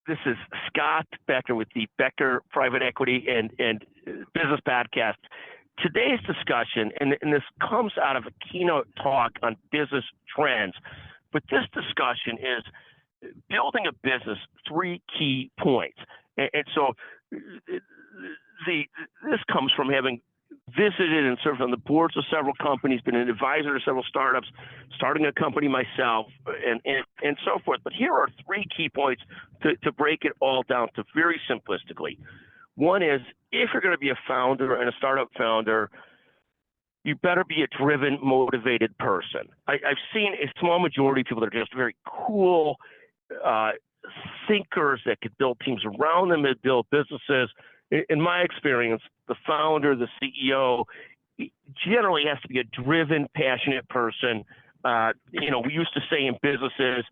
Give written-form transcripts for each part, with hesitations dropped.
This is Scott Becker with the Becker Private Equity and Business Podcast. Today's discussion, and this comes out of a keynote talk on business trends, but this discussion is building a business, 3 key points. And so this comes from having visited and served on the boards of several companies, been an advisor to several startups, starting a company myself, and so forth. But here are 3 key points to break it all down to very simplistically. One is, if you're going to be a founder and a startup founder, you better be a driven, motivated person. I've seen a small majority of people that are just very cool thinkers that could build teams around them and build businesses. In my experience, the founder, the CEO, generally has to be a driven, passionate person. We used to say in businesses,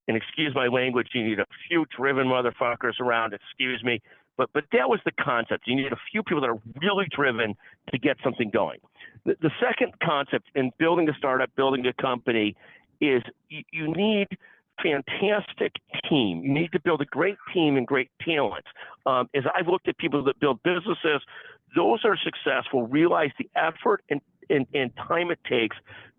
and excuse my language, you need a few driven motherfuckers around, excuse me, but that was the concept. You need a few people that are really driven to get something going. The second concept in building a startup, building a company, is you need fantastic team. You need to build a great team and great talent. As I've looked at people that build businesses, those are successful, realize the effort and time it takes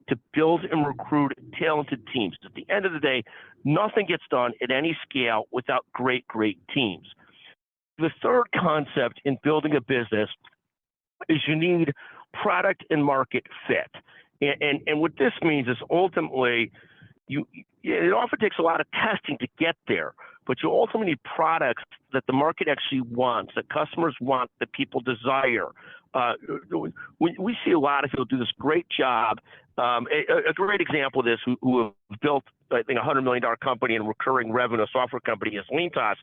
to build and recruit talented teams. At the end of the day, nothing gets done at any scale without great teams. The third concept in building a business is you need product and market fit. And what this means is ultimately, it often takes a lot of testing to get there, but you ultimately need products that the market actually wants, that customers want, that people desire. We see a lot of people do this great job. A great example of this, who have built, I think, a $100 million company and recurring revenue, a software company, is Lintos,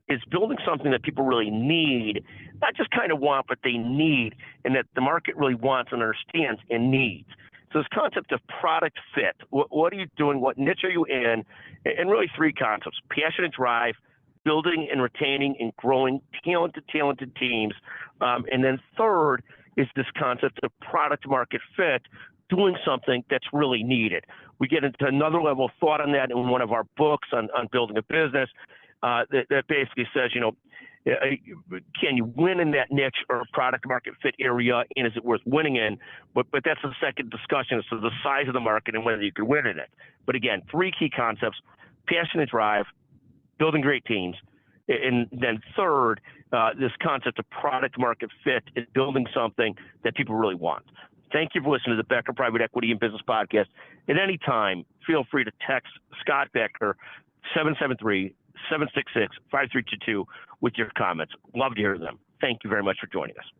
is building something that people really need, not just kind of want, but they need, and that the market really wants and understands and needs. So this concept of product fit, what are you doing, what niche are you in, and really 3 concepts: passion and drive, building and retaining and growing talented teams, and then third is this concept of product market fit, doing something that's really needed. We get into another level of thought on that in one of our books on building a business that basically says, can you win in that niche or product market fit area, and is it worth winning in? But that's the second discussion, so the size of the market and whether you can win in it. But again, 3 key concepts: passion and drive, building great teams, and then third, this concept of product market fit is building something that people really want. Thank you for listening to the Becker Private Equity and Business Podcast. At any time, feel free to text Scott Becker, 773-766-5322 with your comments. Love to hear them. Thank you very much for joining us.